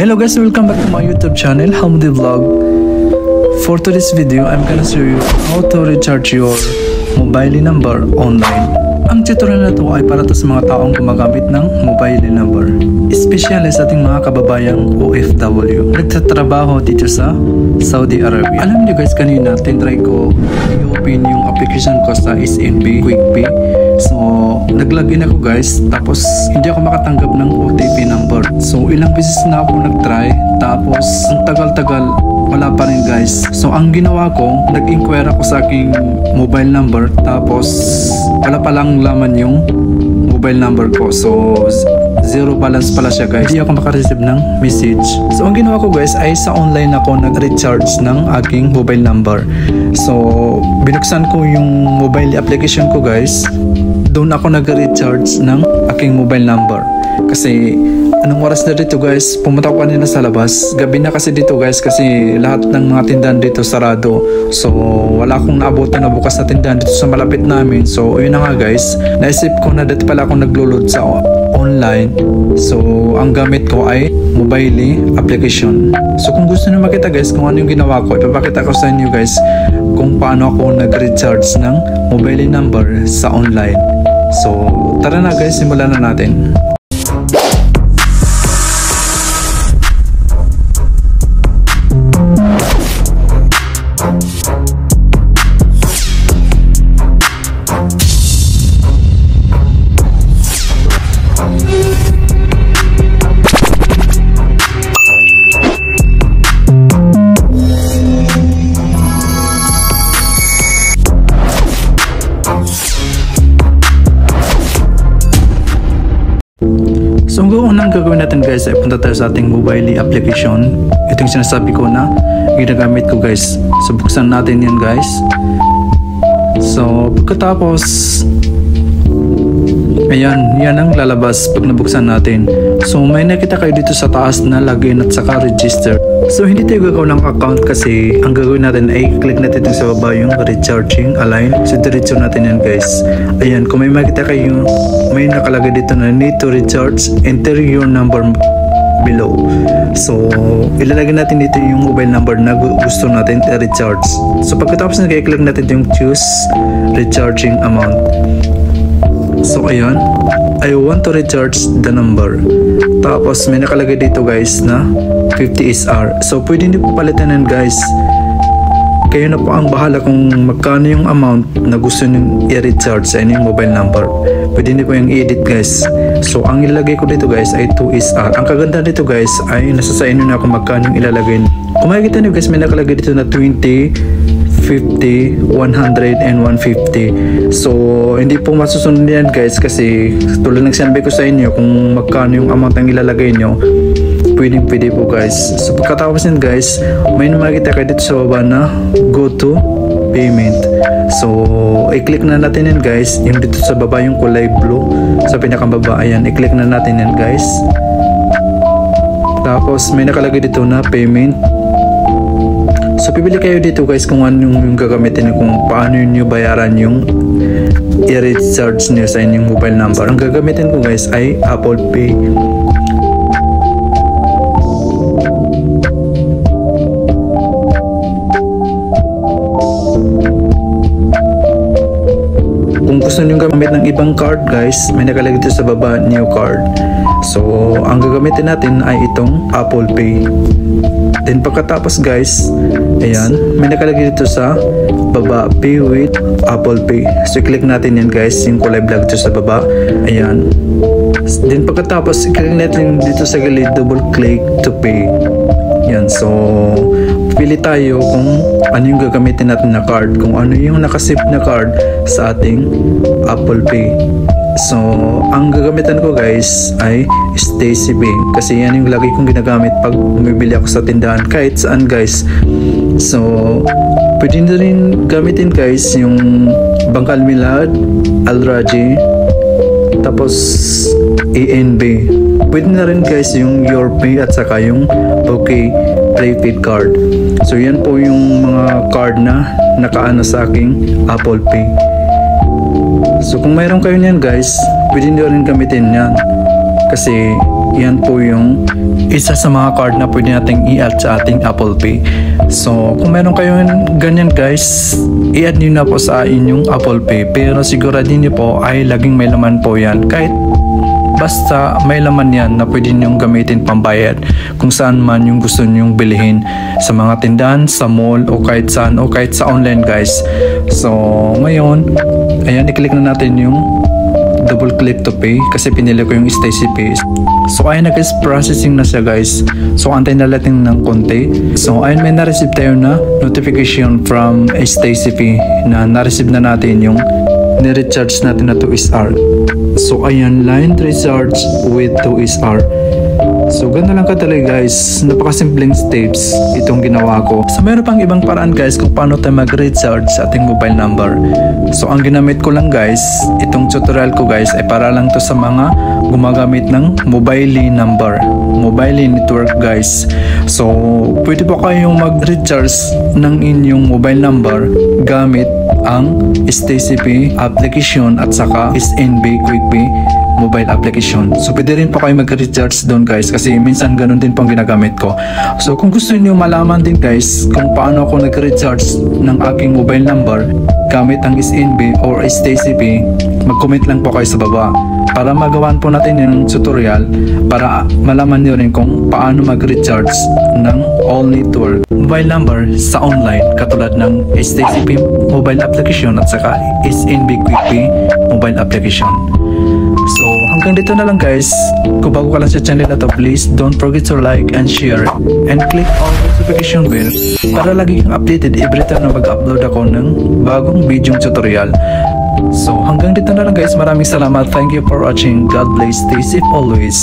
Hello guys, welcome back to my YouTube channel, Hamdi Vlog. For today's video, I'm gonna show you how to recharge your mobile number online. Ang tutorial na to ay para to sa mga taong gumagamit ng mobile number, especially sa ating mga kababayang OFW nagtatrabaho dito sa Saudi Arabia. Alam niyo guys, kanina tinry ko i-open yung application ko sa SNB QuickPay. So nag-login ako guys, tapos hindi ako makatanggap ng OTP number. So ilang beses na ako nag-try, tapos ang tagal-tagal wala pa rin guys. So ang ginawa ko, nag-inquire ako sa aking mobile number, tapos wala palang laman yung mobile number ko. So zero balance pala siya guys. Hindi ako makareceive ng message. So ang ginawa ko guys ay sa online ako nag-recharge ng aking mobile number. So binuksan ko yung mobile application ko guys. Doon ako nag-recharge ng aking mobile number. Kasi anong oras na dito guys? Pumunta ko kanina sa labas. Gabi na kasi dito guys, kasi lahat ng mga tindahan dito sarado. So wala akong naabutan na bukas na tindahan dito sa malapit namin. So yun na nga guys, naisip ko na dito pala ako naglo-load sa online. So ang gamit ko ay mobile application. So kung gusto niyo makita guys kung ano yung ginawa ko, ipapakita ko sa inyo guys kung paano ako nag-recharge ng mobile number sa online. So tara na guys, simulan na natin. So ang unang gagawin natin guys ay punta tayo sa ating mobile application. Ito yung sinasabi ko na ginagamit ko guys. So buksan natin yan guys. So pagkatapos ayan, yan ang lalabas pag nabuksan natin. So may nakita kayo dito sa taas na login at saka register. So hindi tayo gagawin ng account kasi ang gagawin natin ay click natin sa baba yung recharging align. So diretso natin yan guys. Ayan, kung may makita kayo, may nakalagay dito na need to recharge, enter your number below. So ilalagay natin dito yung mobile number na gusto natin i-recharge. So pagkatapos nag-click natin yung choose recharging amount. So ayan, I want to recharge the number. Tapos may nakalagay dito guys na 50 SR. So pwede niyo po palitan yan guys. Kayo na po ang bahala kung magkano yung amount na gusto niyo i-recharge sa inyong mobile number. Pwede niyo po yung i-edit guys. So ang ilalagay ko dito guys ay 2 SR. Ang kaganda dito guys ay nasa sa inyo na kung magkano yung ilalagay. Kung makikita niyo guys, may nakalagay dito na 20, 50, 100, and 150. So hindi po masusunod yan guys, kasi tulad ng sinabi ko sa inyo, kung magkano yung amount ang ilalagay nyo, pwede po guys. So pagkatapos nyan guys, may makikita kayo dito sa baba na go to payment. So i-click na natin yan guys, yung dito sa baba yung kulay blue sa pinakababa. Ayan, i-click na natin yan guys. Tapos may nakalagay dito na payment. So pipili kayo dito guys kung ano yung gagamitin nyo, kung paano nyo bayaran yung i-recharge nyo sa inyong mobile number. Ang gagamitin ko guys ay Apple Pay. Kung gusto nyo gamit ng ibang card guys, may nakalagay dito sa baba, new card. So ang gagamitin natin ay itong Apple Pay. Then pagkatapos guys, ayan, may nakalagay dito sa baba, pay with Apple Pay. So i-click natin yan guys, yung kulay black dito sa baba. Ayan. Then pagkatapos, i-click natin dito sa gilid, double click to pay. Yan. So pili tayo kung ano yung gagamitin natin na card, kung ano yung nakasave na card sa ating Apple Pay. So ang gagamitan ko guys ay Stacy Bank, kasi yan yung lagi kong ginagamit pag bumibili ako sa tindahan kahit saan guys. So pwede na rin gamitin guys yung Bangkal Milad, Al Raji, tapos ANB. Pwede na rin guys yung Your Pay at saka yung OK Prepaid card. So yan po yung mga card na nakaano sa aking Apple Pay. So kung mayroon kayo niyan guys, pwede nyo rin gamitin yan. Kasi yan po yung isa sa mga card na pwede nating i-add sa ating Apple Pay. So kung meron kayong ganyan guys, i-add nyo na po sa inyong Apple Pay, pero siguradin nyo po ay laging may laman po yan, kahit basta may laman yan na pwede nyong gamitin pambayad kung saan man yung gusto nyong bilhin, sa mga tindahan, sa mall, o kahit saan, o kahit sa online guys. So ngayon, ayan, i-click na natin yung double click to pay kasi pinili ko yung Stacy Pay. So ayun na guys, processing na siya guys. So antay na natin ng konti. So ayun, may na-receive tayo na notification from Stacy Pay na na-receive na natin yung ni-recharge natin na 2SR. So ayan, line recharge with 2SR. So ganda lang kadali guys, napakasimpleng steps itong ginawa ko. So meron pang ibang paraan guys kung paano tayo mag-recharge sa ating mobile number. So ang ginamit ko lang guys, itong tutorial ko guys ay para lang to sa mga gumagamit ng mobile number, mobile network guys. So pwede po kayong mag-recharge ng inyong mobile number gamit ang Stacy Pay application at saka SNB Quick Pay mobile application. So pwede rin po kayo mag-recharge doon guys kasi minsan ganun din pong ginagamit ko. So kung gusto niyo malaman din guys kung paano ako nag-recharge ng aking mobile number gamit ang SNB or Stacy Pay, mag-comment lang po kayo sa baba para magawan po natin yung tutorial para malaman niyo rin kung paano mag-recharge ng all network mobile number sa online katulad ng Stacy Pay mobile application at saka SNB Quick Pay mobile application. So hanggang dito na lang guys. Kung bago ka lang sa channel na to, please don't forget to like and share and click on notification bell para lagi kang updated every time na mag-upload ako ng bagong video tutorial. So hanggang dito na lang guys. Maraming salamat. Thank you for watching. God bless. Stay safe always.